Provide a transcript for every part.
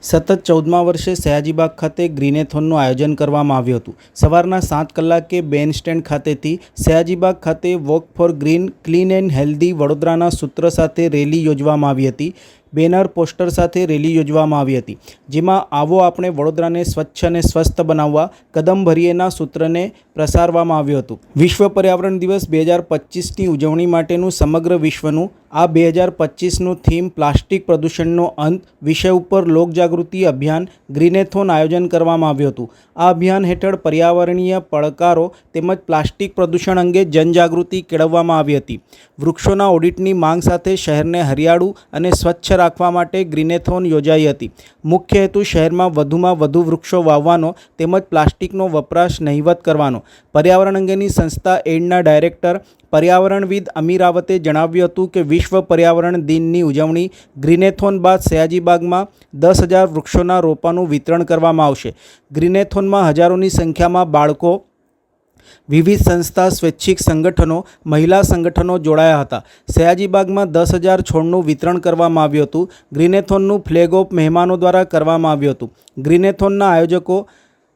સતત 14મા વર્ષે સયાજીબાગ ખાતે ગ્રીનેથોનનું આયોજન કરવામાં આવ્યું હતું। સવારના 7 કલાકે બેન સ્ટેન્ડ ખાતેથી સયાજીબાગ ખાતે walk for green clean and healthy વડોદરાના સૂત્ર સાથે રેલી યોજવામાં આવી હતી। બેનર પોસ્ટર સાથે રેલી યોજવામાં આવી હતી, જેમાં આવો આપણે વડોદરાને સ્વચ્છ અને સ્વસ્થ બનાવવા કદમ ભરીએના સૂત્રને પ્રસારવામાં આવ્યું હતું। વિશ્વ પર્યાવરણ દિવસ 2025ની ઉજવણી માટેનું સમગ્ર વિશ્વનું આ 2025નું થીમ પ્લાસ્ટિક પ્રદૂષણનો અંત વિષય ઉપર લોકજાગૃતિ અભિયાન ગ્રીનેથોન આયોજન કરવામાં આવ્યું હતું। આ અભિયાન હેઠળ પર્યાવરણીય પડકારો તેમજ પ્લાસ્ટિક પ્રદૂષણ અંગે જનજાગૃતિ કેળવવામાં આવી હતી। વૃક્ષોના ઓડિટની માંગ સાથે શહેરને હરિયાળું અને સ્વચ્છ રાખવા માટે ગ્રીનેથોન યોજાઈ હતી। મુખ્ય હેતુ શહેરમાં વધુમાં વધુ વૃક્ષો વાવવાનો તેમજ પ્લાસ્ટિકનો વપરાશ નહિવત કરવાનો। પર્યાવરણ અંગેની સંસ્થા એડના ડાયરેક્ટર પર્યાવરણવિદ અમીર રાવતે જણાવ્યું હતું કે વિશ્વ પર્યાવરણ દિનની ઉજવણી ગ્રીનેથોન બાદ સયાજીબાગમાં 10,000 વૃક્ષોના રોપાનું વિતરણ કરવામાં આવશે। ગ્રીનેથોનમાં હજારોની સંખ્યામાં બાળકો, વિવિધ સંસ્થા, સ્વૈચ્છિક સંગઠનો, મહિલા સંગઠનો જોડાયા હતા। સયાજીબાગમાં 10,000 છોડનું વિતરણ કરવામાં આવ્યું હતું। ગ્રીનેથોનનું ફ્લેગ ઓફ મહેમાનો દ્વારા કરવામાં આવ્યું હતું। ગ્રીનેથોનના આયોજકો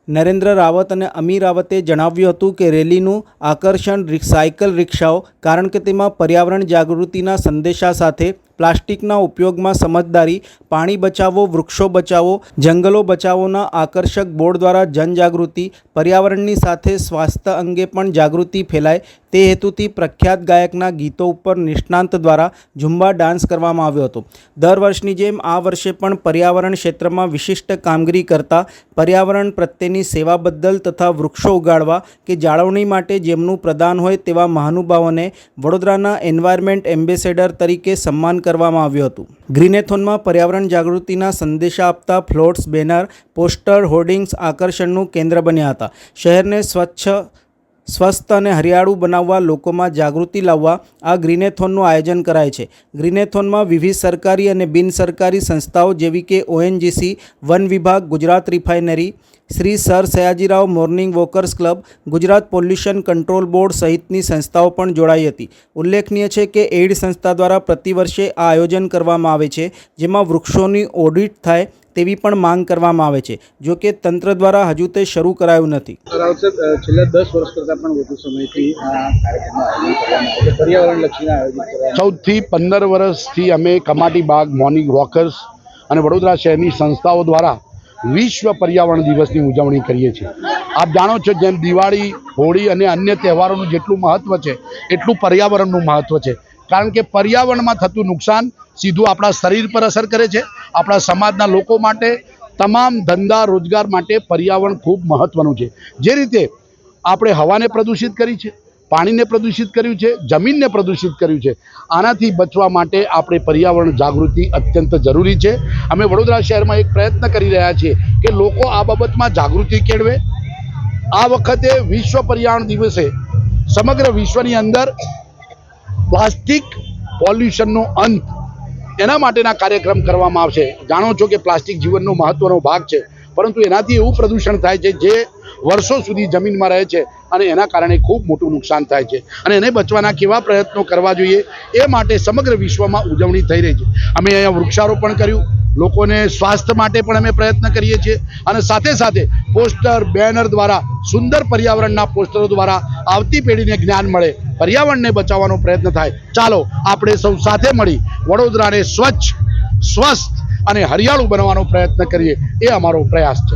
નરેન્દ્ર રાવત અને અમીર રાવતે જણાવ્યું હતું કે રેલીનું આકર્ષણ સાયકલ રિક્ષાઓ, કારણ કે તેમાં પર્યાવરણ જાગૃતિના સંદેશા સાથે પ્લાસ્ટિકના ઉપયોગમાં સમજદારી, પાણી બચાવો, વૃક્ષો બચાવો, જંગલો બચાવોના આકર્ષક બોર્ડ દ્વારા જનજાગૃતિ, પર્યાવરણની સાથે સ્વાસ્થ્ય અંગે પણ જાગૃતિ ફેલાય તે હેતુથી પ્રખ્યાત ગાયકના ગીતો ઉપર નિષ્ણાંત દ્વારા ઝુંબા ડાન્સ કરવામાં આવ્યો હતો। દર વર્ષની જેમ આ વર્ષે પણ પર્યાવરણ ક્ષેત્રમાં વિશિષ્ટ કામગીરી કરતા, પર્યાવરણ પ્રત્યેની સેવા બદલ તથા વૃક્ષો ઉગાડવા કે જાળવણી માટે જેમનું પ્રદાન હોય તેવા મહાનુભાવોને વડોદરાના એન્વાયરમેન્ટ એમ્બેસેડર તરીકે સન્માન કરવામાં આવ્યું હતું। ગ્રીનેથોનમાં પર્યાવરણ જાગૃતિના સંદેશા આપતા ફ્લોટ્સ, બેનર, પોસ્ટર, હોર્ડિંગ્સ આકર્ષણનું કેન્દ્ર બન્યા હતા। શહેરને સ્વસ્થ અને હરિયાળું બનાવવા, લોકોમાં જાગૃતિ લાવવા આ ગ્રીનેથોનનું આયોજન કરાય છે। ગ્રીનેથોનમાં વિવિધ સરકારી અને બિનસરકારી સંસ્થાઓ જેવી કે ONGC, વન વિભાગ, Gujarat refinery, Shri sir Sayajirao morning walkers club, Gujarat pollution control board સહિતની સંસ્થાઓ પણ જોડાઈ હતી। ઉલ્લેખનીય છે કે એઇડ સંસ્થા દ્વારા પ્રતિવર્ષે આ આયોજન કરવામાં આવે છે, જેમાં વૃક્ષોની ઓડિટ થાય તેવી પણ માંગ કરવામાં આવે છે। જો કે તંત્ર દ્વારા હજુ તે શરૂ કરાયું નથી। છેલ્લા 10 વર્ષ કરતાં પણ વધુ સમયથી આ કાર્યક્રમનું આયોજન કરવામાં આવે છે, પર્યાવરણલક્ષીના આયોજન કરવામાં 14 થી 15 વર્ષથી અમે કમાટી બાગ મોર્નિંગ વોકર્સ અને વડોદરા શહેરની સંસ્થાઓ દ્વારા વિશ્વ પર્યાવરણ દિવસની ઉજવણી કરીએ છીએ। આપ જાણો છો જેમ દિવાળી, હોળી અને અન્ય તહેવારોનું જેટલું મહત્ત્વ છે એટલું પર્યાવરણનું મહત્ત્વ છે, કારણ કે પર્યાવરણમાં થતું નુકસાન સીધું આપણા શરીર પર અસર કરે છે। આપણા સમાજના લોકો માટે, તમામ ધંધા રોજગાર માટે પર્યાવરણ ખૂબ મહત્ત્વનું છે। જે રીતે આપણે હવાને પ્રદૂષિત કરી છે, પાણીને પ્રદૂષિત કર્યું છે, જમીનને પ્રદૂષિત કર્યું છે, આનાથી બચવા માટે આપણે પર્યાવરણ જાગૃતિ અત્યંત જરૂરી છે। અમે વડોદરા શહેરમાં એક પ્રયત્ન કરી રહ્યા છીએ કે લોકો આ બાબતમાં જાગૃતિ કેળવે। આ વખતે વિશ્વ પર્યાવરણ દિવસે સમગ્ર વિશ્વની અંદર પ્લાસ્ટિક પોલ્યુશનનો અંત એના માટેના કાર્યક્રમ કરવામાં આવશે। જાણો છો કે પ્લાસ્ટિક જીવનનો મહત્ત્વનો ભાગ છે, પરંતુ એનાથી એવું પ્રદૂષણ થાય છે જે વર્ષો સુધી જમીનમાં રહે છે અને એના કારણે ખૂબ મોટું નુકસાન થાય છે, અને એને બચવાના કેવા પ્રયત્નો કરવા જોઈએ એ માટે સમગ્ર વિશ્વમાં ઉજવણી થઈ રહી છે। અમે અહીંયા વૃક્ષારોપણ કર્યું, લોકોને સ્વાસ્થ્ય માટે પણ અમે પ્રયત્ન કરીએ છીએ, અને સાથે સાથે પોસ્ટર, બેનર દ્વારા, સુંદર પર્યાવરણના પોસ્ટરો દ્વારા આવતી પેઢીને જ્ઞાન મળે, પર્યાવરણને બચાવવાનો પ્રયત્ન થાય। ચાલો આપણે સૌ સાથે મળી વડોદરાને સ્વચ્છ, સ્વસ્થ અને હરિયાળું બનાવવાનો પ્રયત્ન કરીએ, એ અમારો પ્રયાસ છે।